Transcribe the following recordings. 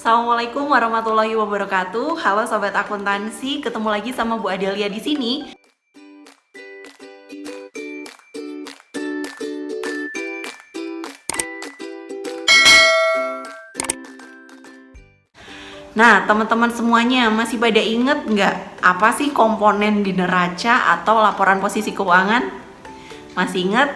Assalamualaikum warahmatullahi wabarakatuh. Halo sobat akuntansi, ketemu lagi sama Bu Adelia di sini. Nah, teman-teman semuanya masih pada inget nggak apa sih komponen di neraca atau laporan posisi keuangan? Masih inget?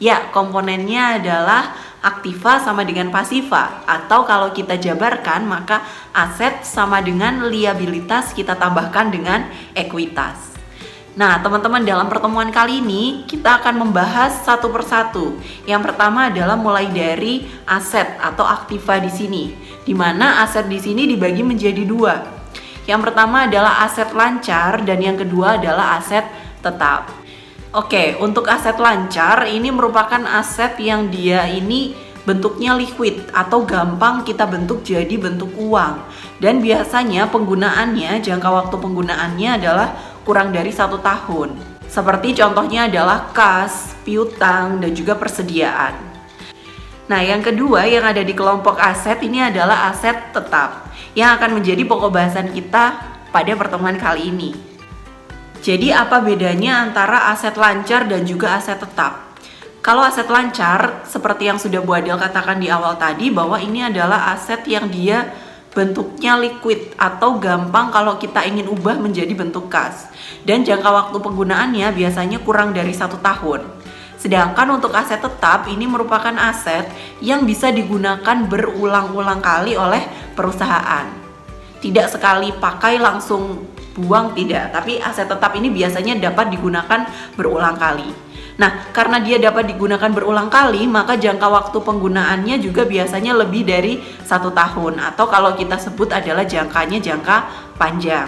Ya, komponennya adalah aktiva sama dengan pasiva, atau kalau kita jabarkan maka aset sama dengan liabilitas kita tambahkan dengan ekuitas. Nah, teman-teman, dalam pertemuan kali ini kita akan membahas satu persatu. Yang pertama adalah mulai dari aset atau aktiva di sini, di mana aset di sini dibagi menjadi dua. Yang pertama adalah aset lancar dan yang kedua adalah aset tetap. Oke, untuk aset lancar ini merupakan aset yang dia ini bentuknya liquid atau gampang kita bentuk jadi bentuk uang. Dan biasanya penggunaannya, jangka waktu penggunaannya adalah kurang dari 1 tahun. Seperti contohnya adalah kas, piutang, dan juga persediaan. Nah, yang kedua yang ada di kelompok aset ini adalah aset tetap, yang akan menjadi pokok bahasan kita pada pertemuan kali ini. Jadi apa bedanya antara aset lancar dan juga aset tetap? Kalau aset lancar, seperti yang sudah Bu Adel katakan di awal tadi, bahwa ini adalah aset yang dia bentuknya liquid atau gampang kalau kita ingin ubah menjadi bentuk kas. Dan jangka waktu penggunaannya biasanya kurang dari 1 tahun. Sedangkan untuk aset tetap, ini merupakan aset yang bisa digunakan berulang-ulang kali oleh perusahaan. Tidak sekali pakai langsung buang, tidak, tapi aset tetap ini biasanya dapat digunakan berulang kali. Nah, karena dia dapat digunakan berulang kali, maka jangka waktu penggunaannya juga biasanya lebih dari 1 tahun, atau kalau kita sebut adalah jangkanya jangka panjang.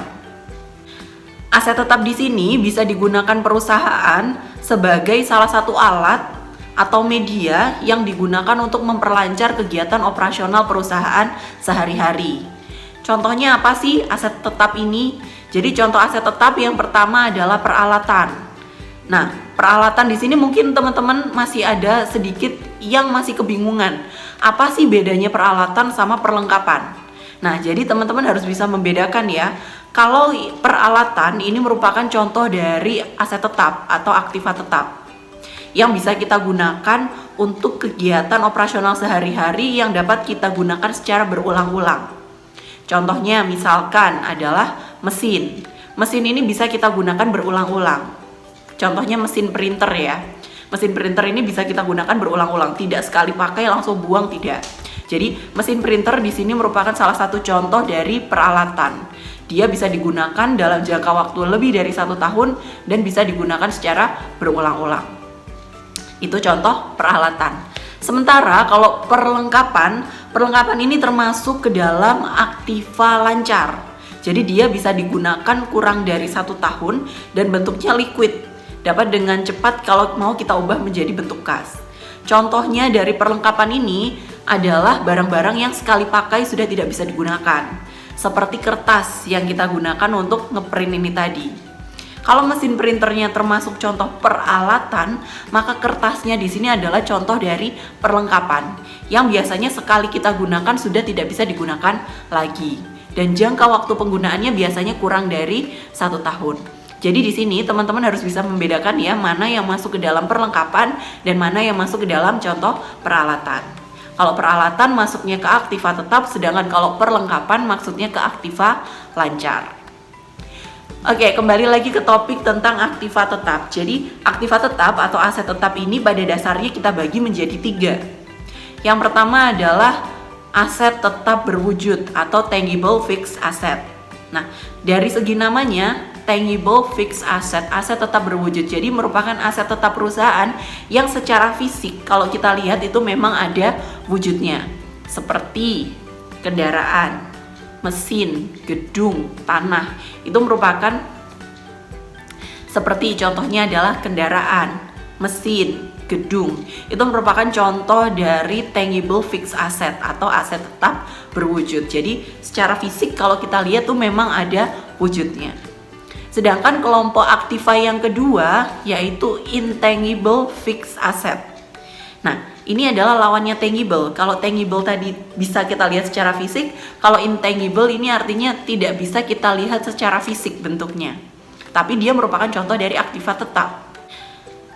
Aset tetap di sini bisa digunakan perusahaan sebagai salah satu alat atau media yang digunakan untuk memperlancar kegiatan operasional perusahaan sehari-hari. Contohnya apa sih aset tetap ini? Jadi contoh aset tetap yang pertama adalah peralatan. Nah, peralatan di sini mungkin teman-teman masih ada sedikit yang masih kebingungan. Apa sih bedanya peralatan sama perlengkapan? Nah, jadi teman-teman harus bisa membedakan ya. Kalau peralatan ini merupakan contoh dari aset tetap atau aktiva tetap yang bisa kita gunakan untuk kegiatan operasional sehari-hari yang dapat kita gunakan secara berulang-ulang. Contohnya misalkan adalah mesin. Mesin ini bisa kita gunakan berulang-ulang. Contohnya mesin printer ya. Mesin printer ini bisa kita gunakan berulang-ulang, tidak sekali pakai langsung buang, tidak. Jadi mesin printer di sini merupakan salah satu contoh dari peralatan. Dia bisa digunakan dalam jangka waktu lebih dari 1 tahun dan bisa digunakan secara berulang-ulang. Itu contoh peralatan. Sementara kalau perlengkapan ini termasuk ke dalam aktiva lancar. Jadi dia bisa digunakan kurang dari 1 tahun dan bentuknya liquid. Dapat dengan cepat kalau mau kita ubah menjadi bentuk kas. Contohnya dari perlengkapan ini adalah barang-barang yang sekali pakai sudah tidak bisa digunakan. Seperti kertas yang kita gunakan untuk ngeprint ini tadi. Kalau mesin printernya termasuk contoh peralatan, maka kertasnya di sini adalah contoh dari perlengkapan yang biasanya sekali kita gunakan sudah tidak bisa digunakan lagi. Dan jangka waktu penggunaannya biasanya kurang dari 1 tahun. Jadi di sini teman-teman harus bisa membedakan ya mana yang masuk ke dalam perlengkapan dan mana yang masuk ke dalam contoh peralatan. Kalau peralatan masuknya ke aktiva tetap, sedangkan kalau perlengkapan maksudnya ke aktiva lancar. Oke, kembali lagi ke topik tentang aktiva tetap. Jadi aktiva tetap atau aset tetap ini pada dasarnya kita bagi menjadi 3. Yang pertama adalah aset tetap berwujud atau tangible fixed asset. Nah, dari segi namanya tangible fixed asset, aset tetap berwujud. Jadi merupakan aset tetap perusahaan yang secara fisik kalau kita lihat itu memang ada wujudnya. Seperti kendaraan, mesin, gedung, tanah. Itu merupakan seperti contohnya adalah kendaraan, mesin, gedung. Itu merupakan contoh dari tangible fixed asset atau aset tetap berwujud. Jadi secara fisik kalau kita lihat tuh memang ada wujudnya. Sedangkan kelompok aktiva yang kedua yaitu intangible fixed asset. Nah, Ini adalah lawannya tangible. Kalau tangible tadi bisa kita lihat secara fisik, kalau intangible ini artinya tidak bisa kita lihat secara fisik bentuknya. Tapi dia merupakan contoh dari aktiva tetap.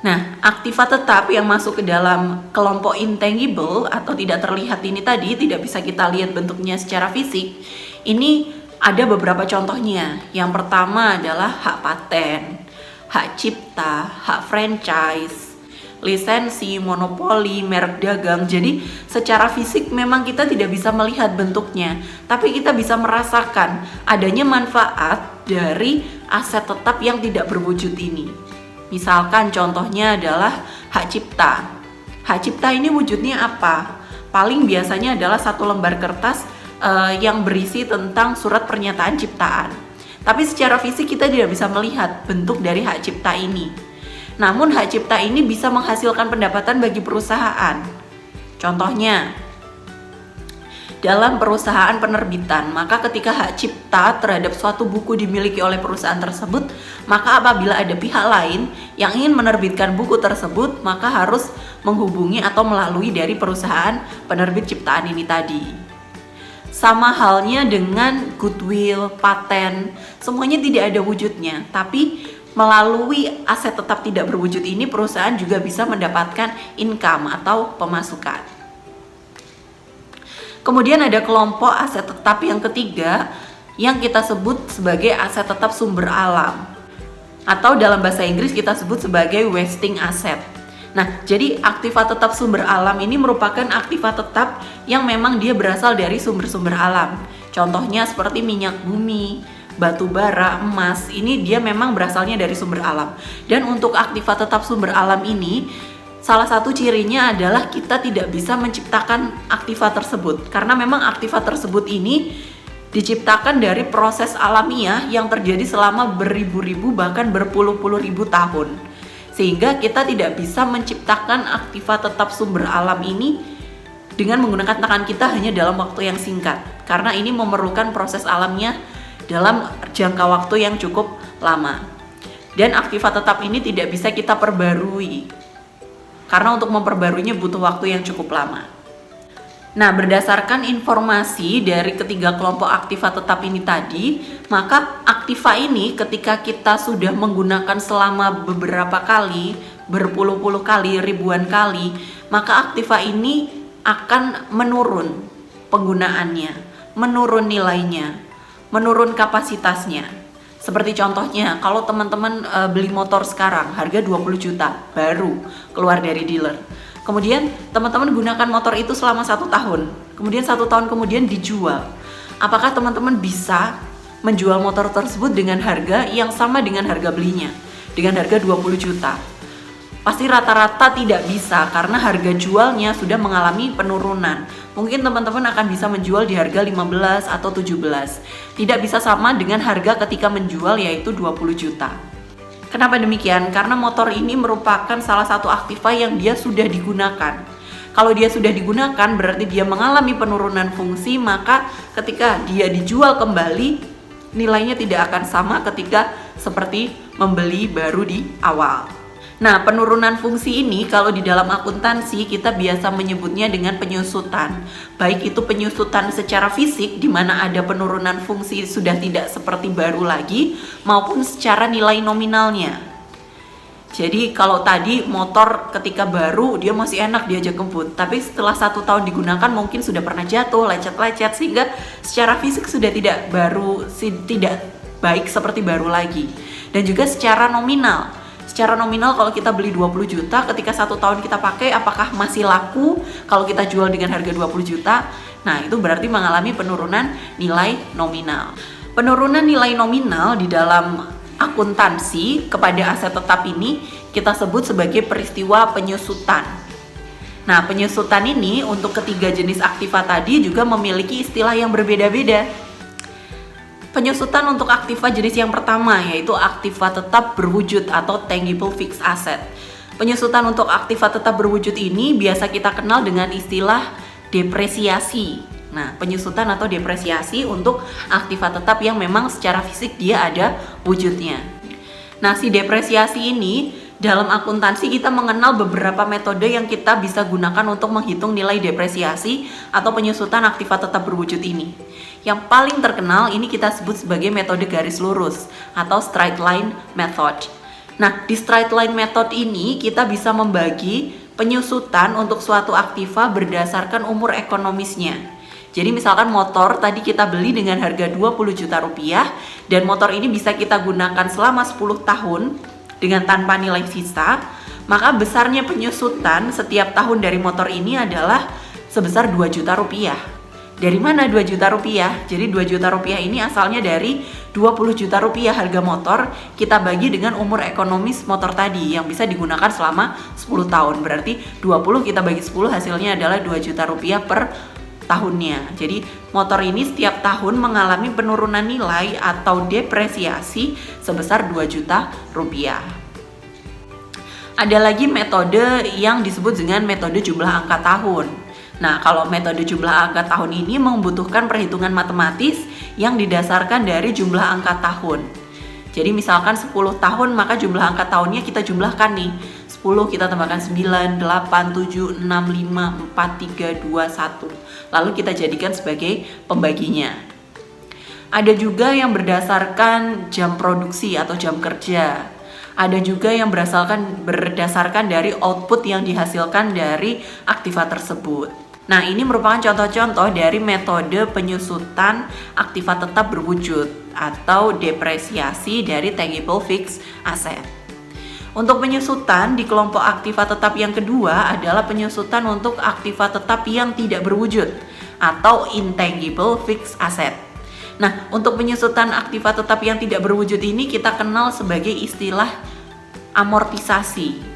Nah, aktiva tetap yang masuk ke dalam kelompok intangible atau tidak terlihat ini tadi, tidak bisa kita lihat bentuknya secara fisik. Ini ada beberapa contohnya. Yang pertama adalah hak paten, hak cipta, hak franchise, lisensi, monopoli, merek dagang. Jadi secara fisik memang kita tidak bisa melihat bentuknya, tapi kita bisa merasakan adanya manfaat dari aset tetap yang tidak berwujud ini. Misalkan contohnya adalah hak cipta. Hak cipta ini wujudnya apa? Paling biasanya adalah satu lembar kertas yang berisi tentang surat pernyataan ciptaan. Tapi secara fisik kita tidak bisa melihat bentuk dari hak cipta ini. Namun hak cipta ini bisa menghasilkan pendapatan bagi perusahaan. Contohnya, dalam perusahaan penerbitan, maka ketika hak cipta terhadap suatu buku dimiliki oleh perusahaan tersebut, maka apabila ada pihak lain yang ingin menerbitkan buku tersebut, maka harus menghubungi atau melalui dari perusahaan penerbit ciptaan ini tadi. Sama halnya dengan goodwill, paten, semuanya tidak ada wujudnya, tapi melalui aset tetap tidak berwujud ini perusahaan juga bisa mendapatkan income atau pemasukan. Kemudian ada kelompok aset tetap yang ketiga yang kita sebut sebagai aset tetap sumber alam, atau dalam bahasa Inggris kita sebut sebagai wasting asset. Nah, jadi aktiva tetap sumber alam ini merupakan aktiva tetap yang memang dia berasal dari sumber-sumber alam. Contohnya seperti minyak bumi, batu bara, emas, ini dia memang berasalnya dari sumber alam. Dan untuk aktiva tetap sumber alam ini, salah satu cirinya adalah kita tidak bisa menciptakan aktiva tersebut, karena memang aktiva tersebut ini diciptakan dari proses alamiah yang terjadi selama beribu-ribu bahkan berpuluh-puluh ribu tahun. Sehingga kita tidak bisa menciptakan aktiva tetap sumber alam ini dengan menggunakan tangan kita hanya dalam waktu yang singkat, karena ini memerlukan proses alamnya dalam jangka waktu yang cukup lama. Dan aktiva tetap ini tidak bisa kita perbarui, karena untuk memperbaruinya butuh waktu yang cukup lama. Nah, berdasarkan informasi dari ketiga kelompok aktiva tetap ini tadi, maka aktiva ini ketika kita sudah menggunakan selama beberapa kali, berpuluh-puluh kali, ribuan kali, maka aktiva ini akan menurun penggunaannya, menurun nilainya, menurun kapasitasnya. Seperti contohnya, kalau teman-teman beli motor sekarang, harga 20 juta, baru keluar dari dealer. Kemudian teman-teman gunakan motor itu selama 1 tahun, kemudian 1 tahun kemudian dijual. Apakah teman-teman bisa menjual motor tersebut dengan harga yang sama dengan harga belinya, dengan harga 20 juta? Pasti rata-rata tidak bisa, karena harga jualnya sudah mengalami penurunan. Mungkin teman-teman akan bisa menjual di harga 15 atau 17. Tidak bisa sama dengan harga ketika menjual, yaitu 20 juta. Kenapa demikian? Karena motor ini merupakan salah satu aktiva yang dia sudah digunakan. Kalau dia sudah digunakan berarti dia mengalami penurunan fungsi, maka ketika dia dijual kembali nilainya tidak akan sama ketika seperti membeli baru di awal. Nah, penurunan fungsi ini kalau di dalam akuntansi kita biasa menyebutnya dengan penyusutan. Baik itu penyusutan secara fisik di mana ada penurunan fungsi sudah tidak seperti baru lagi, maupun secara nilai nominalnya. Jadi kalau tadi motor ketika baru dia masih enak diajak ngebut, tapi setelah 1 tahun digunakan mungkin sudah pernah jatuh, lecet-lecet, sehingga secara fisik sudah tidak baik seperti baru lagi. Dan juga secara nominal. Secara nominal kalau kita beli 20 juta, ketika 1 tahun kita pakai apakah masih laku kalau kita jual dengan harga 20 juta? Nah, itu berarti mengalami penurunan nilai nominal. Penurunan nilai nominal di dalam akuntansi kepada aset tetap ini kita sebut sebagai peristiwa penyusutan. Nah, penyusutan ini untuk ketiga jenis aktiva tadi juga memiliki istilah yang berbeda-beda. Penyusutan untuk aktiva jenis yang pertama yaitu aktiva tetap berwujud atau tangible fixed asset. Penyusutan untuk aktiva tetap berwujud ini biasa kita kenal dengan istilah depresiasi. Nah, penyusutan atau depresiasi untuk aktiva tetap yang memang secara fisik dia ada wujudnya. Nah, si depresiasi ini Dalam akuntansi kita mengenal beberapa metode yang kita bisa gunakan untuk menghitung nilai depresiasi atau penyusutan aktiva tetap berwujud ini. Yang paling terkenal ini kita sebut sebagai metode garis lurus atau straight line method. Nah, di straight line method ini kita bisa membagi penyusutan untuk suatu aktiva berdasarkan umur ekonomisnya. Jadi misalkan motor tadi kita beli dengan harga 20 juta rupiah dan motor ini bisa kita gunakan selama 10 tahun dengan tanpa nilai sisa, maka besarnya penyusutan setiap tahun dari motor ini adalah sebesar 2 juta rupiah. Dari mana 2 juta rupiah? Jadi 2 juta rupiah ini asalnya dari 20 juta rupiah harga motor kita bagi dengan umur ekonomis motor tadi yang bisa digunakan selama 10 tahun. Berarti 20 kita bagi 10 hasilnya adalah 2 juta rupiah per tahunnya. Jadi motor ini setiap tahun mengalami penurunan nilai atau depresiasi sebesar 2 juta rupiah. Ada lagi metode yang disebut dengan metode jumlah angka tahun. Nah, kalau metode jumlah angka tahun ini membutuhkan perhitungan matematis yang didasarkan dari jumlah angka tahun. Jadi misalkan 10 tahun maka jumlah angka tahunnya kita jumlahkan nih. 10 kita tambahkan 9, 8, 7, 6, 5, 4, 3, 2, 1. Lalu kita jadikan sebagai pembaginya. Ada juga yang berdasarkan jam produksi atau jam kerja. Ada juga yang berdasarkan dari output yang dihasilkan dari aktiva tersebut. Nah, ini merupakan contoh-contoh dari metode penyusutan aktiva tetap berwujud atau depresiasi dari tangible fixed asset. Untuk penyusutan di kelompok aktiva tetap yang kedua adalah penyusutan untuk aktiva tetap yang tidak berwujud atau intangible fixed asset. Nah, untuk penyusutan aktiva tetap yang tidak berwujud ini kita kenal sebagai istilah amortisasi.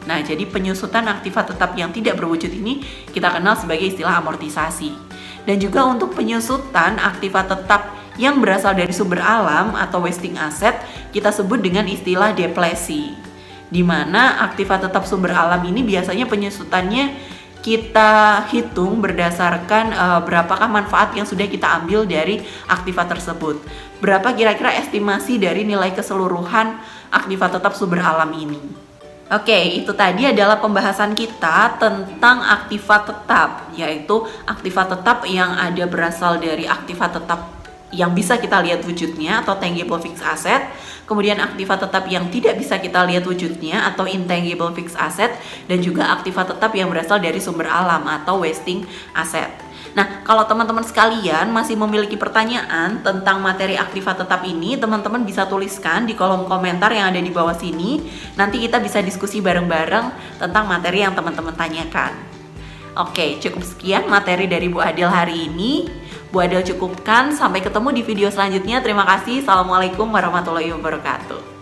Nah, jadi penyusutan aktiva tetap yang tidak berwujud ini kita kenal sebagai istilah amortisasi. Dan juga untuk penyusutan aktiva tetap yang berasal dari sumber alam atau wasting asset kita sebut dengan istilah deplesi, di mana aktiva tetap sumber alam ini biasanya penyusutannya kita hitung berdasarkan berapakah manfaat yang sudah kita ambil dari aktiva tersebut. Berapa kira-kira estimasi dari nilai keseluruhan aktiva tetap sumber alam ini. Oke, itu tadi adalah pembahasan kita tentang aktiva tetap, yaitu aktiva tetap yang ada berasal dari aktiva tetap yang bisa kita lihat wujudnya atau tangible fixed asset, kemudian aktiva tetap yang tidak bisa kita lihat wujudnya atau intangible fixed asset, dan juga aktiva tetap yang berasal dari sumber alam atau wasting asset. Nah, kalau teman-teman sekalian masih memiliki pertanyaan tentang materi aktiva tetap ini, teman-teman bisa tuliskan di kolom komentar yang ada di bawah sini. Nanti kita bisa diskusi bareng-bareng tentang materi yang teman-teman tanyakan. Oke, cukup sekian materi dari Bu Adil hari ini. Bu Adil cukupkan, sampai ketemu di video selanjutnya. Terima kasih. Assalamualaikum warahmatullahi wabarakatuh.